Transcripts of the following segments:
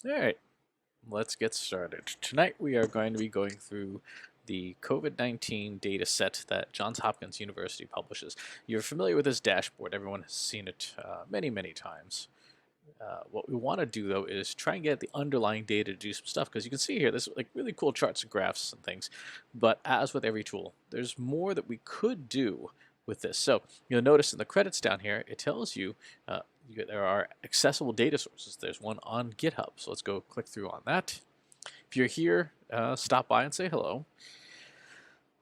All right, let's get started. Tonight we are going to be going through the COVID-19 data set that Johns Hopkins University publishes. You're familiar with this dashboard. Everyone has seen it many, many times. What we want to do, though, is try and get the underlying data to do some stuff, because you can see here, there's like really cool charts and graphs and things. But as with every tool, there's more that we could do with this. So you'll notice in the credits down here, it tells you there are accessible data sources. There's one on GitHub. So let's go click through on that. If you're here, stop by and say hello.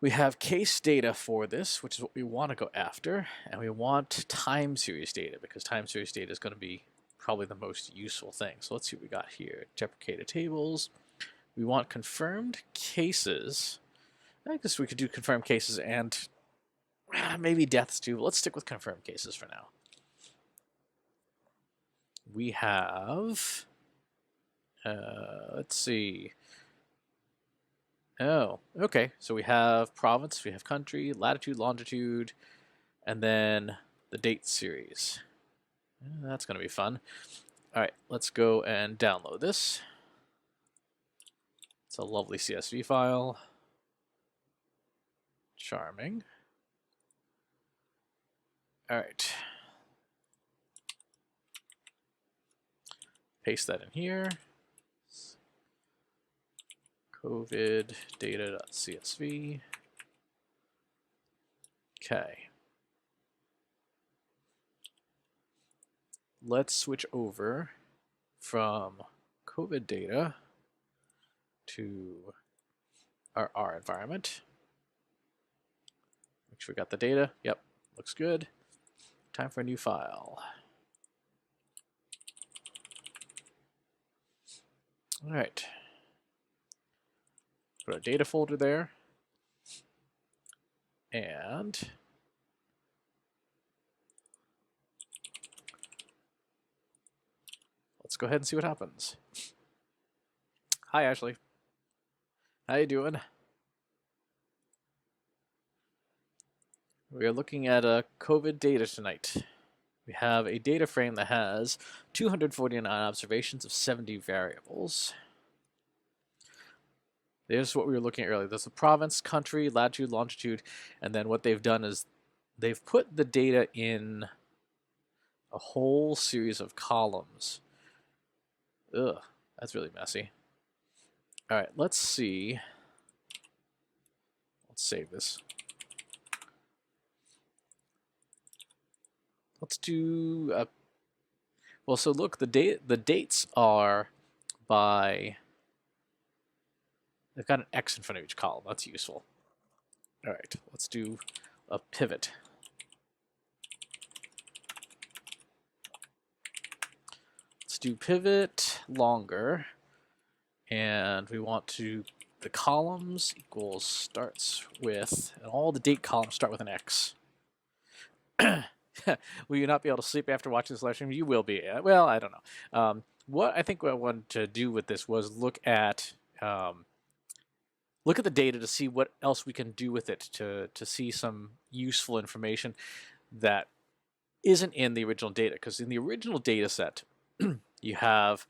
We have case data for this, which is what we want to go after, and we want time series data, because time series data is going to be probably the most useful thing. So let's see what we got here. Deprecated tables. We want confirmed cases. I guess we could do confirmed cases and maybe deaths too. Let's stick with confirmed cases for now. We have, let's see. Oh, okay. So we have province, we have country, latitude, longitude, and then the date series. That's going to be fun. All right, let's go and download this. It's a lovely CSV file. Charming. All right. Paste that in here. COVID data.csv. Okay. Let's switch over from COVID data to our R environment. Make sure we got the data. Yep, looks good. Time for a new file. All right. Put our data folder there. And let's go ahead and see what happens. Hi, Ashley. How you doing? We are looking at COVID data tonight. We have a data frame that has 249 observations of 70 variables. There's what we were looking at earlier. There's the province, country, latitude, longitude, and then what they've done is they've put the data in a whole series of columns. Ugh, that's really messy. All right, let's see. Let's save this. Let's do well, so look, the dates are by, they've got an X in front of each column. That's useful. All right, let's do a pivot. Let's do pivot longer, and we want to, the columns equals starts with, and all the date columns start with an X. Will you not be able to sleep after watching this live stream? You will be. Well, I don't know. What I think what I wanted to do with this was look at the data to see what else we can do with it to see some useful information that isn't in the original data. Because in the original data set, you have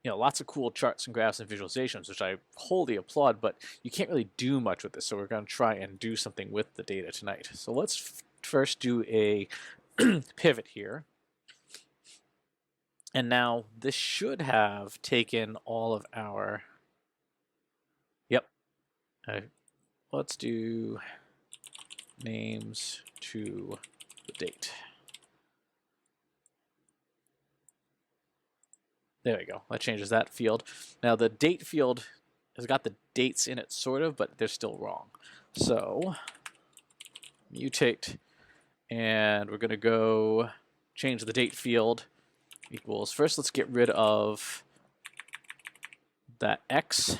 lots of cool charts and graphs and visualizations, which I wholly applaud, but you can't really do much with this. So we're going to try and do something with the data tonight. So let's first do a pivot here. And now this should have taken all of our, yep. Let's do names to the date. There we go. That changes that field. Now the date field has got the dates in it, sort of, but they're still wrong. So mutate, and we're going to go change the date field equals, first let's get rid of that X.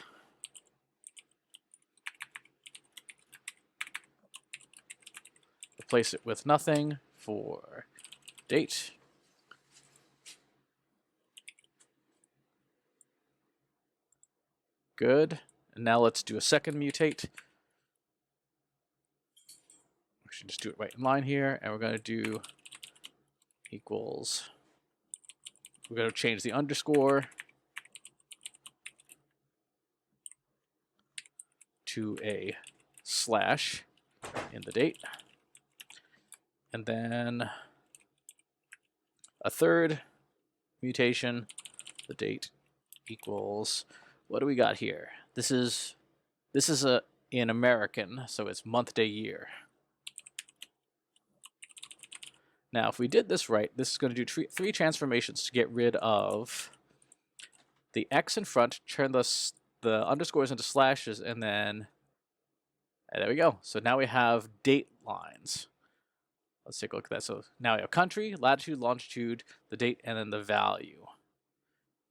Replace it with nothing for date. Good. And now let's do a second mutate. We should just do it right in line here, and we're going to do equals, we're going to change the underscore to a slash in the date. And then a third mutation, the date equals, what do we got here? This is in American, so it's month, day, year. Now, if we did this right, this is going to do three transformations to get rid of the X in front, turn the underscores into slashes, and then there we go. So now we have date lines. Let's take a look at that. So now we have country, latitude, longitude, the date, and then the value.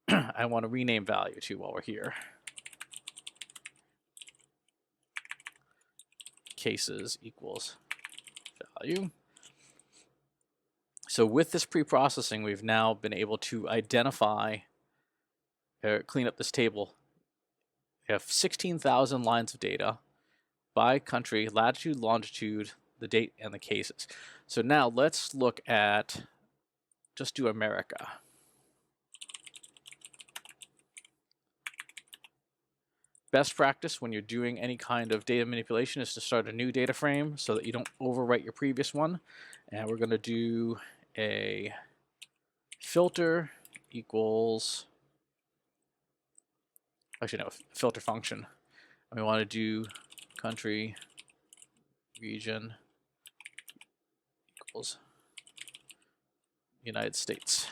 I want to rename value too while we're here. Cases equals value. So with this pre-processing, we've now been able to identify, clean up this table. We have 16,000 lines of data by country, latitude, longitude, the date, and the cases. So now let's look at, just do America. Best practice when you're doing any kind of data manipulation is to start a new data frame so that you don't overwrite your previous one. And we're going to do a filter equals, actually no, filter function. And we want to do country region equals United States.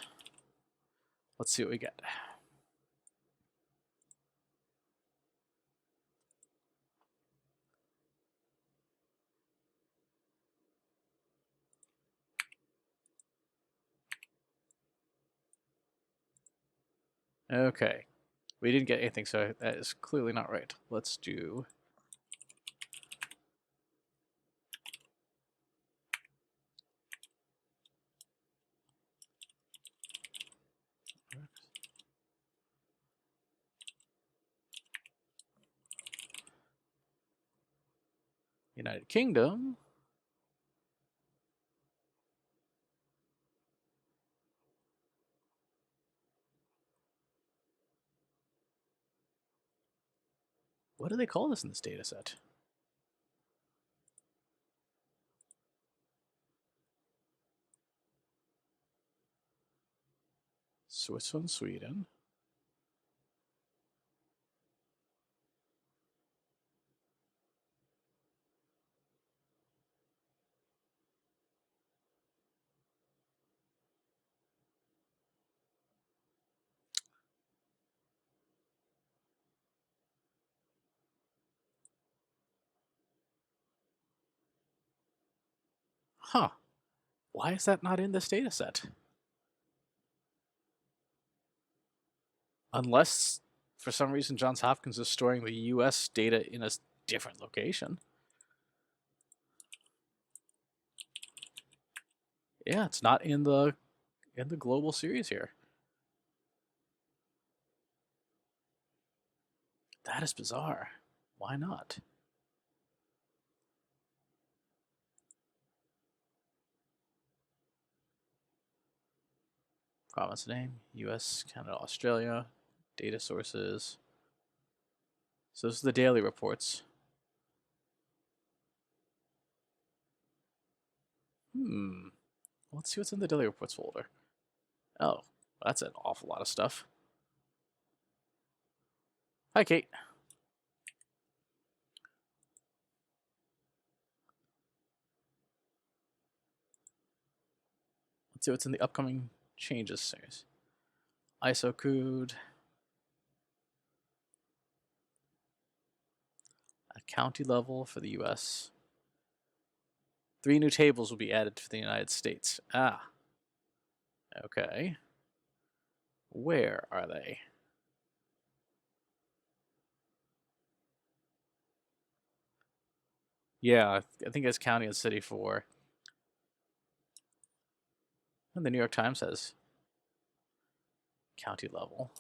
Let's see what we get. Okay, we didn't get anything, so that is clearly not right. Let's do United Kingdom. What do they call this in this data set? Switzerland, Sweden. Huh. Why is that not in this data set? Unless, for some reason, Johns Hopkins is storing the US data in a different location. Yeah, it's not in the global series here. That is bizarre. Why not? Province name, US, Canada, Australia, data sources. So this is the daily reports. Let's see what's in the daily reports folder. Oh, that's an awful lot of stuff. Hi, Kate. Let's see what's in the upcoming changes series. ISO code. A county level for the US. 3 new tables will be added for the United States. Ah. Okay. Where are they? Yeah, I think it's county and city for. And the New York Times says county level.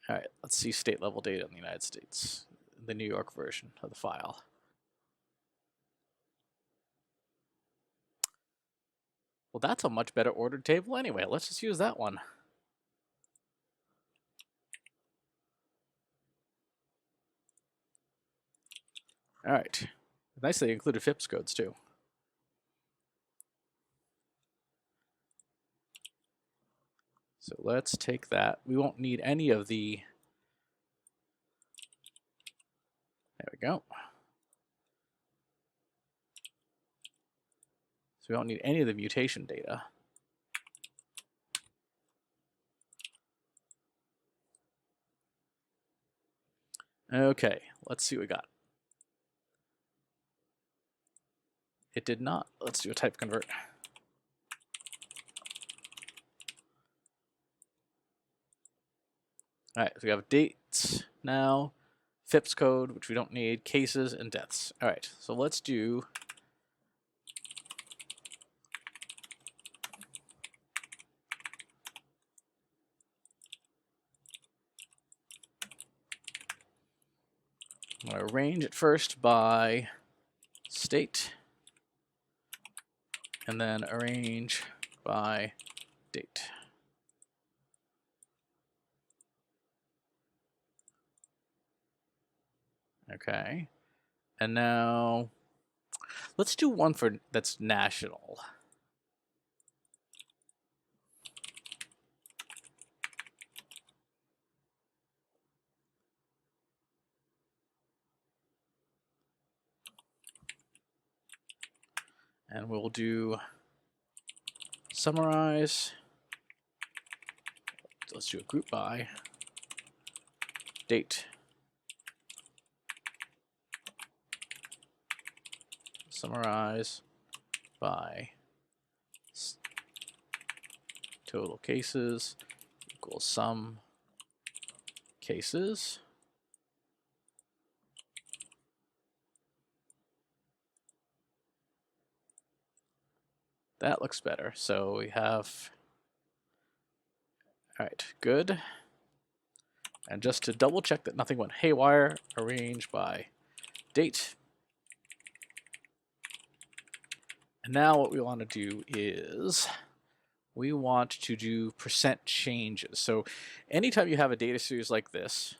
All right, let's see state level data in the United States, the New York version of the file. Well, that's a much better ordered table anyway. Let's just use that one. All right. Nice they included FIPS codes too. So let's take that. We won't need any of the, there we go. So we don't need any of the mutation data. Okay, let's see what we got. It did not. Let's do a type convert. All right, so we have dates now, FIPS code, which we don't need, cases, and deaths. All right, so let's do I'm going to arrange it first by state, and then arrange by date. Okay, and now let's do one for that's national. And we'll do summarize. Let's do a group by date. Summarize by total cases equals sum cases. That looks better. So we have, all right, good. And just to double check that nothing went haywire, arrange by date. And now what we want to do is we want to do percent changes. So anytime you have a data series like this,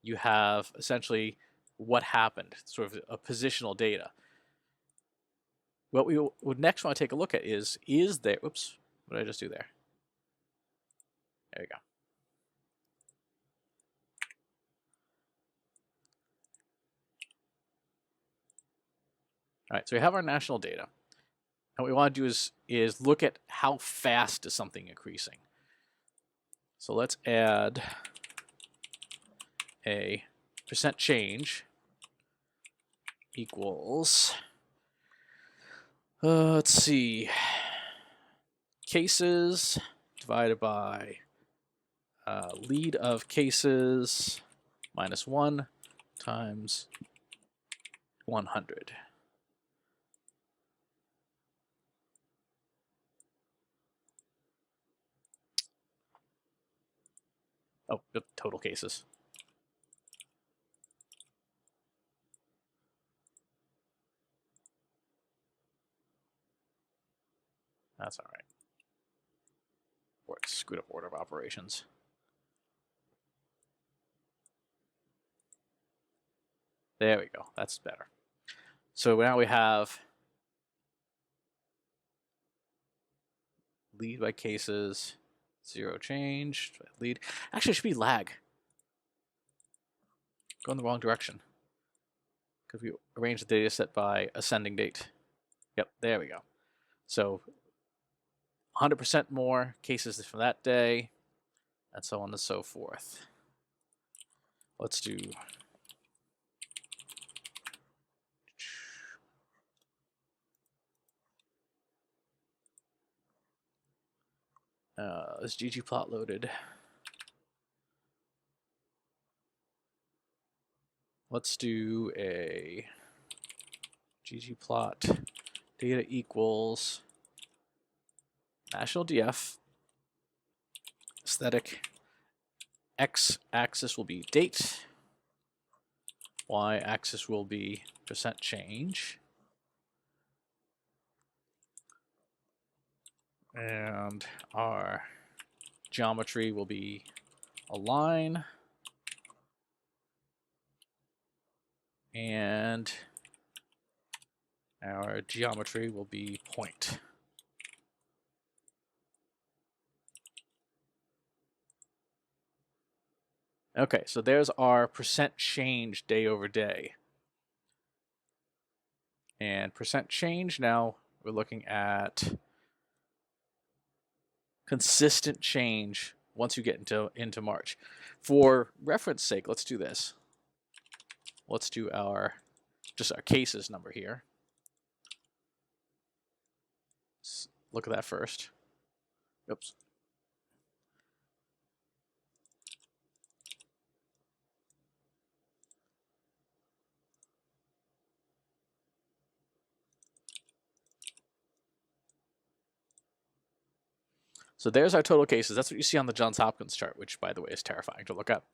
you have essentially what happened, sort of a positional data. What we would next want to take a look at is there, oops, what did I just do there? There you go. All right, so we have our national data. And what we want to do is look at how fast is something increasing. So let's add a percent change equals, let's see, cases divided by lead of cases minus 1 times 100. Oh, total cases. That's all right. Or screwed up order of operations. There we go. That's better. So now we have lead by cases, 0 change, lead. Actually, it should be lag. Go in the wrong direction. Because we arrange the data set by ascending date. Yep, there we go. So 100% more cases from that day, and so on and so forth. Let's do is ggplot loaded? Let's do a ggplot data equals national df aesthetic. X-axis will be date. Y-axis will be percent change. And our geometry will be a line. and our geometry will be point. Okay, so there's our percent change day over day. And percent change, now we're looking at consistent change once you get into March. For reference sake, let's do this. Let's do just our cases number here. Let's look at that first. Oops. So there's our total cases. That's what you see on the Johns Hopkins chart, which, by the way, is terrifying to look up.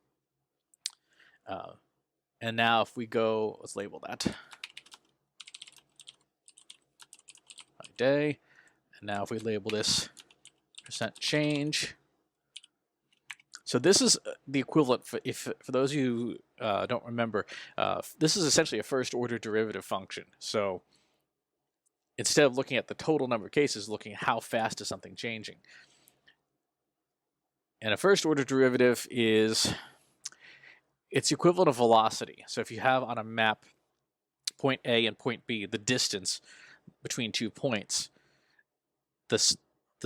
And now if we go, let's label that by day. And now if we label this percent change. So this is the equivalent, for those of you who don't remember, this is essentially a first order derivative function. So instead of looking at the total number of cases, looking at how fast is something changing. And a first order derivative is, it's equivalent of velocity. So if you have on a map point A and point B, the distance between 2 points, the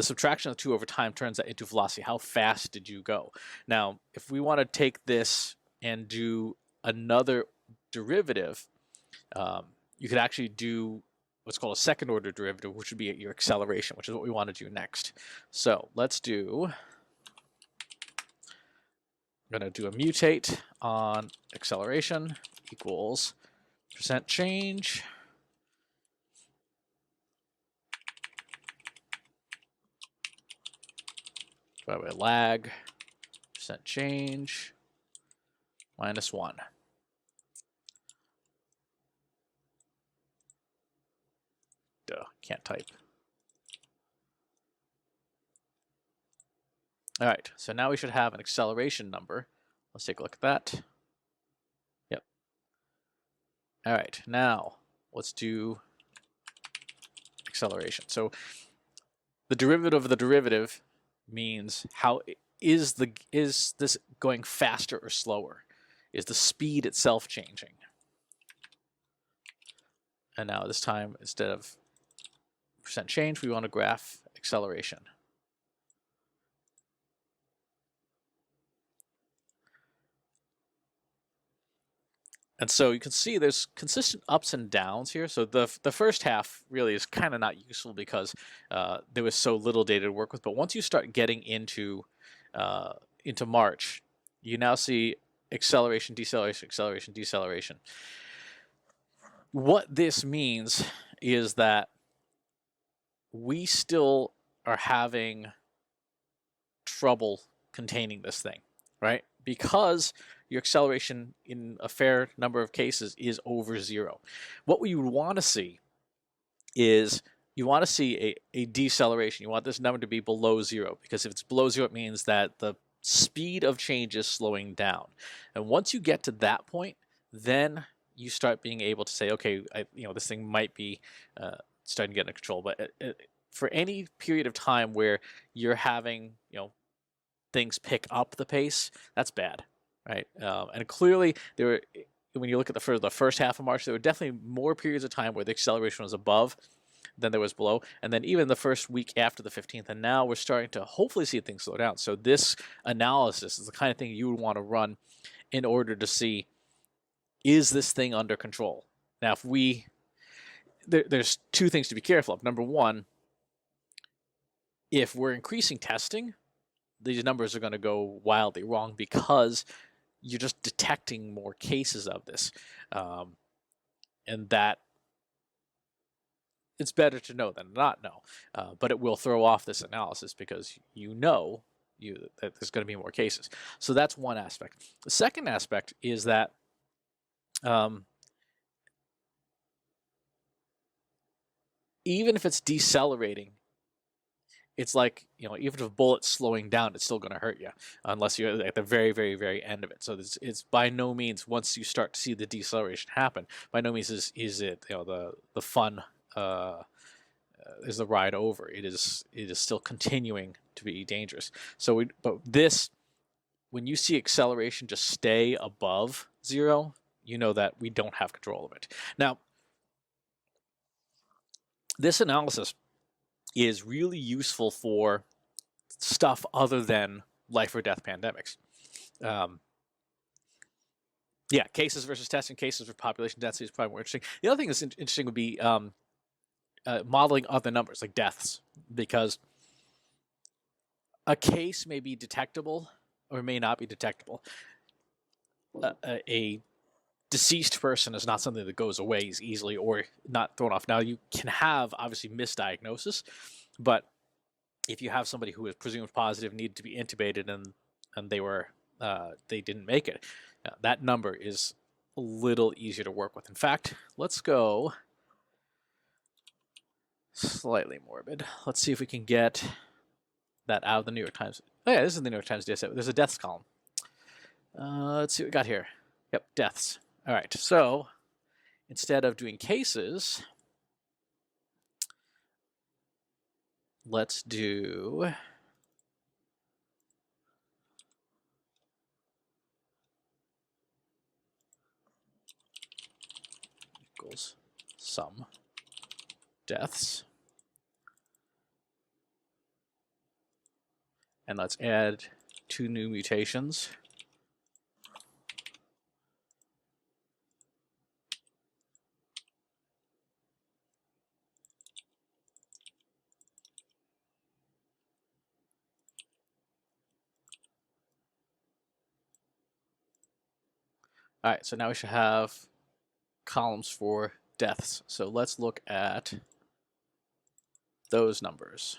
subtraction of the two over time turns that into velocity. How fast did you go? Now, if we want to take this and do another derivative, you could actually do what's called a second order derivative, which would be your acceleration, which is what we want to do next. So let's do, I'm going to do a mutate on acceleration equals percent change divided by lag percent change minus 1. Duh, can't type. All right, so now we should have an acceleration number. Let's take a look at that. Yep. All right, now let's do acceleration. So the derivative of the derivative means how is this going faster or slower? Is the speed itself changing? And now this time, instead of percent change, we want to graph acceleration. And so you can see there's consistent ups and downs here. So the first half really is kind of not useful because there was so little data to work with. But once you start getting into March, you now see acceleration, deceleration, acceleration, deceleration. What this means is that we still are having trouble containing this thing, right? Because your acceleration in a fair number of cases is over 0. What we would want to see is you want to see a deceleration. You want this number to be below 0, because if it's below 0, it means that the speed of change is slowing down. And once you get to that point, then you start being able to say, okay, this thing might be starting to get under control. But for any period of time where you're having, things pick up the pace, that's bad, right? And clearly, when you look at the first half of March, there were definitely more periods of time where the acceleration was above than there was below, and then even the first week after the 15th, and now we're starting to hopefully see things slow down. So this analysis is the kind of thing you would want to run in order to see, is this thing under control? Now, if there's two things to be careful of. Number one, if we're increasing testing, these numbers are going to go wildly wrong because you're just detecting more cases of this. And that it's better to know than not know. But it will throw off this analysis because that there's going to be more cases. So that's one aspect. The second aspect is that even if it's decelerating, it's like, even if a bullet's slowing down, it's still going to hurt you unless you're at the very, very, very end of it. So it's by no means, once you start to see the deceleration happen, by no means is it, the fun is the ride over. It is still continuing to be dangerous. So but this, when you see acceleration just stay above 0, you know that we don't have control of it. Now, this analysis is really useful for stuff other than life or death pandemics. Yeah, cases versus testing, cases for population density is probably more interesting. The other thing that's interesting would be modeling other numbers, like deaths, because a case may be detectable or may not be detectable. A deceased person is not something that goes away as easily or not thrown off. Now, you can have, obviously, misdiagnosis, but if you have somebody who is presumed positive, needed to be intubated, and they didn't make it, that number is a little easier to work with. In fact, let's go slightly morbid. Let's see if we can get that out of the New York Times. Oh yeah, this is the New York Times data set. There's a deaths column. Let's see what we got here. Yep, deaths. All right, so instead of doing cases, let's do equals sum deaths. And let's add 2 new mutations. All right, so now we should have columns for deaths. So let's look at those numbers.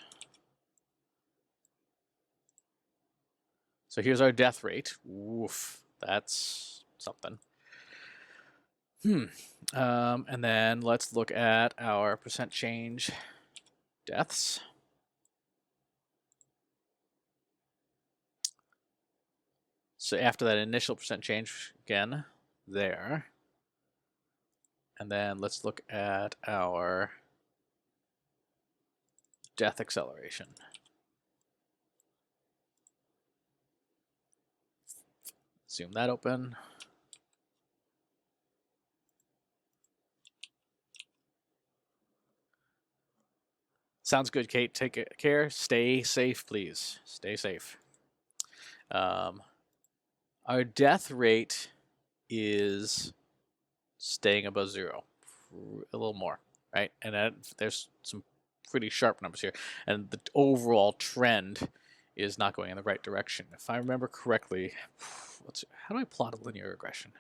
So here's our death rate. Woof, that's something. And then let's look at our percent change deaths. So after that initial percent change, again, there. And then let's look at our death acceleration. Zoom that open. Sounds good, Kate. Take care. Stay safe, please. Stay safe. Our death rate is staying above 0, a little more, right? And there's some pretty sharp numbers here. And the overall trend is not going in the right direction. If I remember correctly, how do I plot a linear regression?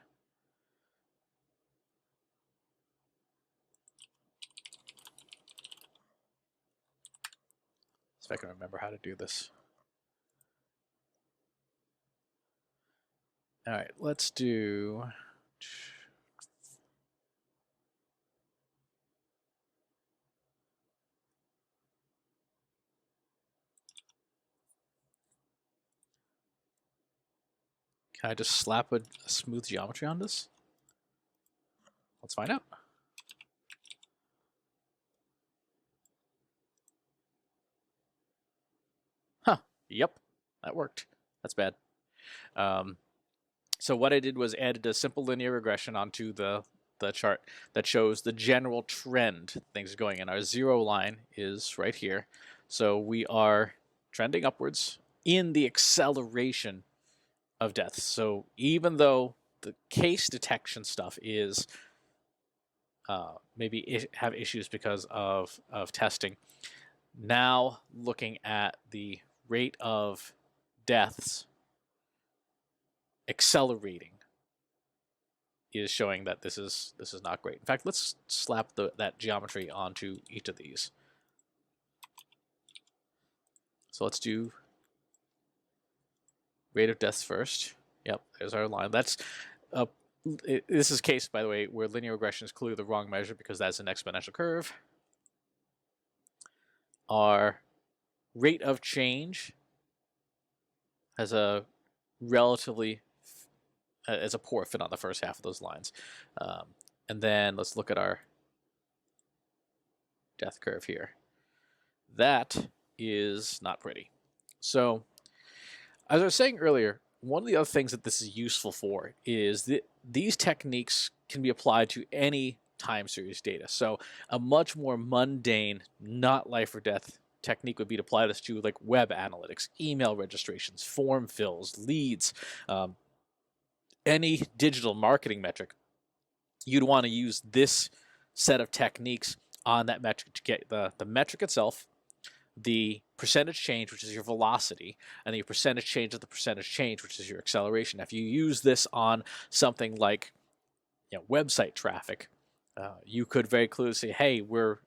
See if I can remember how to do this. All right, let's do... Can I just slap a smooth geometry on this? Let's find out. Huh, yep, that worked. That's bad. So what I did was added a simple linear regression onto the chart that shows the general trend things going in. Our 0 line is right here. So we are trending upwards in the acceleration of deaths. So even though the case detection stuff is maybe have issues because of testing, now looking at the rate of deaths accelerating is showing that this is not great. In fact, let's slap that geometry onto each of these. So let's do rate of deaths first. Yep, there's our line. That's this is a case, by the way, where linear regression is clearly the wrong measure because that's an exponential curve. Our rate of change has a relatively as a poor fit on the first half of those lines. And then let's look at our death curve here. That is not pretty. So as I was saying earlier, one of the other things that this is useful for is that these techniques can be applied to any time series data. So a much more mundane, not life or death technique would be to apply this to like web analytics, email registrations, form fills, leads, any digital marketing metric. You'd want to use this set of techniques on that metric to get the metric itself, the percentage change, which is your velocity, and then your percentage change of the percentage change, which is your acceleration. If you use this on something like website traffic, you could very clearly say, hey,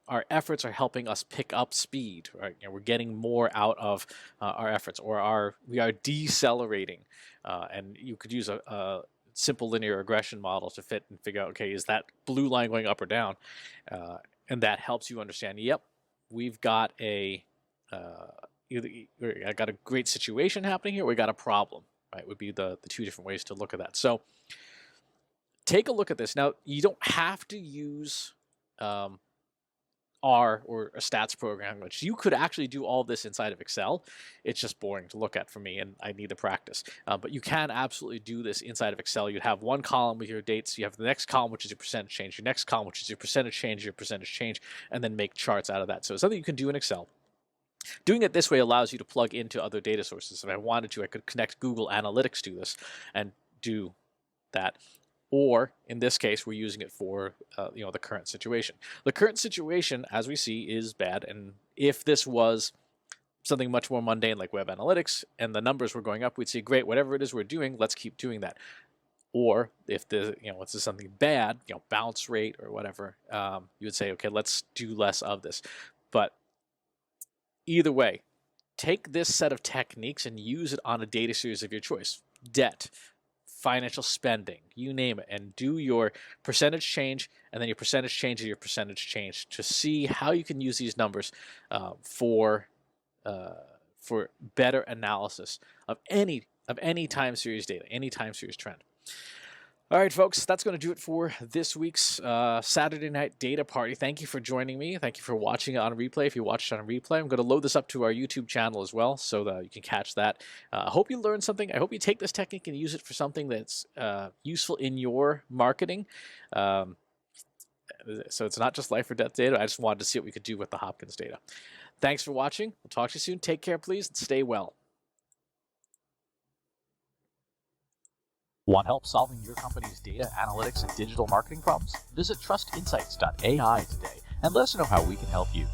our efforts are helping us pick up speed, right? We're getting more out of our efforts, or we are decelerating. And you could use a simple linear regression model to fit and figure out, okay, is that blue line going up or down? And that helps you understand, yep, we've got I got a great situation happening here, we got a problem, right? Would be the two different ways to look at that. So take a look at this. Now, you don't have to use R or a stats program, which you could actually do all this inside of Excel. It's just boring to look at for me, and I need the practice. But you can absolutely do this inside of Excel. You'd have one column with your dates. You have the next column, which is your percentage change. Your next column, which is your percentage change, and then make charts out of that. So it's something you can do in Excel. Doing it this way allows you to plug into other data sources. If I wanted to, I could connect Google Analytics to this and do that. Or in this case, we're using it for the current situation. The current situation, as we see, is bad. And if this was something much more mundane like web analytics and the numbers were going up, we'd say, great, whatever it is we're doing, let's keep doing that. Or if this is something bad, bounce rate or whatever, you would say, okay, let's do less of this. But either way, take this set of techniques and use it on a data series of your choice. Debt, financial spending, you name it, and do your percentage change and then your percentage change of your percentage change to see how you can use these numbers for better analysis of any time series data, any time series trend. All right, folks, that's going to do it for this week's Saturday Night Data Party. Thank you for joining me. Thank you for watching it on replay. If you watched it on replay, I'm going to load this up to our YouTube channel as well so that you can catch that. I hope you learned something. I hope you take this technique and use it for something that's useful in your marketing. So it's not just life or death data. I just wanted to see what we could do with the Hopkins data. Thanks for watching. We'll talk to you soon. Take care, please, and stay well. Want help solving your company's data, analytics, and digital marketing problems? Visit trustinsights.ai today and let us know how we can help you.